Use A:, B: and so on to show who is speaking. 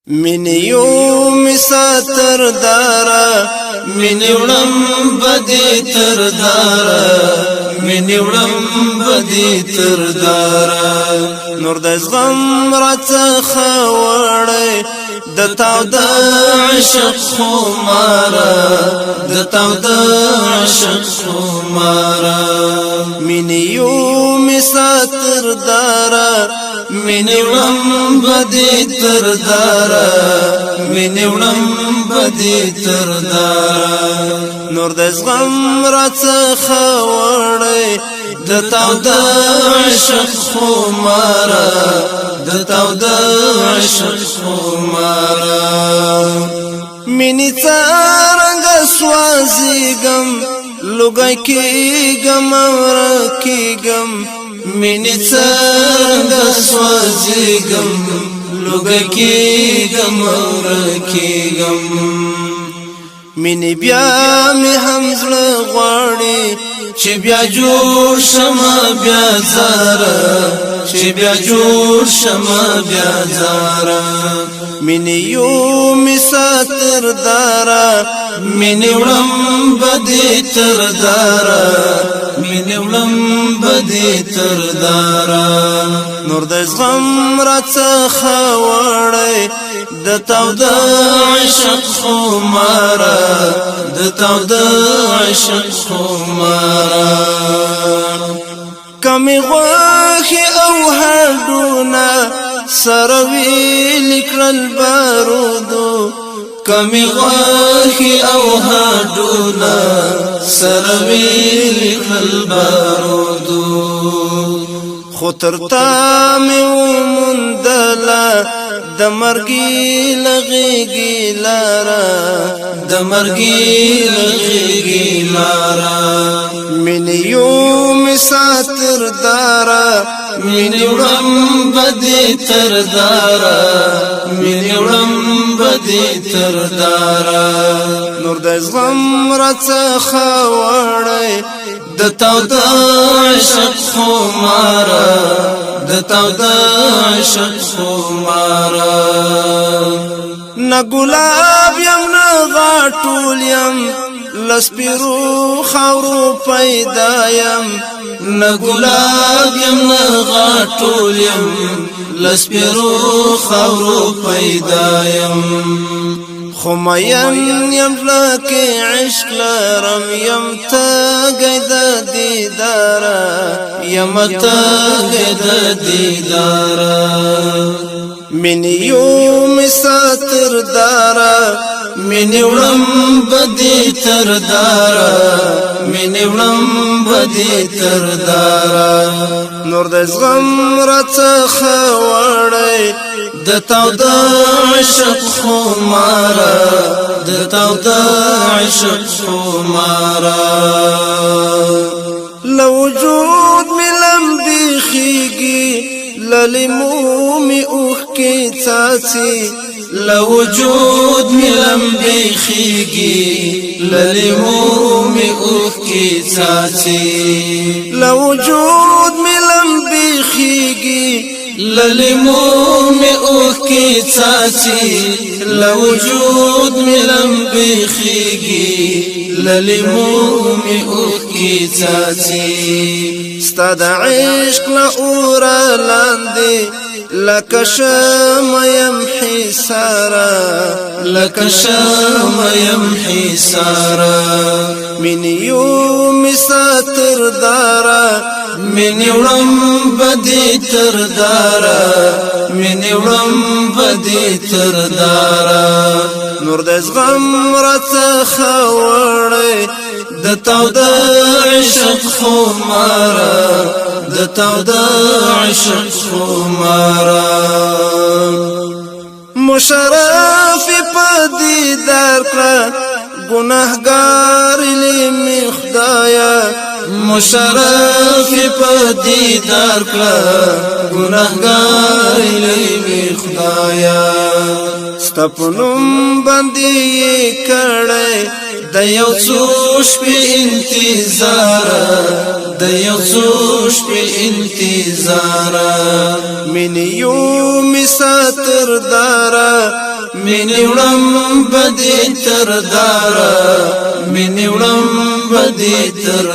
A: من یوم ساتر دارا من یوم بدی تر دارا من یوم بدی تر دارا نور د زغم راڅخه وړي د تاو د عشق خمارا د تاو د عشق خمارا من یوم ساتر دارا من یوم بدی تر دارا من یوم بدی تر دارا نور د زغم راڅخه وړي د تاو د عشق خمارا د تاو د عشق خمارا منی څنګه سوازیګم لوګای کېګم ورکېګم منی څنګه سوازیګم لوګای کېګم ورکېګم منی بیا می هم زړه غواړي چې بیا جوړ شمه بیا زارا چې بیا جوړ شمه بیا زارا من یوم ساتر دارا من وړم بدی تر دارا من وړم بدی تر دارا نور د زغم راڅخه وړي د تاو د عشق خمارا د تاو د عشق خمارا کمی غوخی او هډونا سروی لیکل بارودو کمی غوخی او هډونا سروی لیکل بارودو خطر تا می ومندلا د مرګي لغيږي لارا د مرګي لغيږي لارا من یوم ساتر دارا من یوم بدی تر دارا من یوم بدی تر دارا نور د زغم راڅخه وړي د تاو د عشق خمارا د تاو د عشق خمارا نا ګلاب یم نا غاټول یم لسپیرو خاورو پیدا یم نا ګلاب یم نا غاټول یم لسپیرو خاورو پیدا یم خمین یم لکه عشق لرم یم تاگی دا دیدارا یم تاگی دا دیدارا من یوم ساتر دارا من وړم بدی تر دارا من وړم بدی تر دارا نور د زغم راڅخه وړي د تاو د عشق خمارا د تاو د عشق خمارا لوجود ملم بخیږي للیمو می اوخ کې څاڅي لوجود ملم بخیږي للیمو می اوخ کې څاڅي لوجود ملم بخیږي للیمو می اوخ کی څاڅي لوجود ملم بخیږي للیمو می اوخ کی څاڅي ستاد عشق لا اور لاندې لکه شمیم حسارا لکه شمیم حسارا من یوم ساتر دارا من وړم بدی تر دارا من وړم بدی تر دارا نور د زغم راڅخه وړي د تاو د عشق خمارا د تاو د عشق خمارا مشرف په دیدار کړه ګناهګار لمی خدایا مشرف په دیدار کړه ګناهګار لمی خدایا ستپنوم باندې کړه د یو څو شپې انتظار د یو څو شپې انتظار من یوم ساتر دارا مینې وړم بدې تر داره مینې وړم بدې تر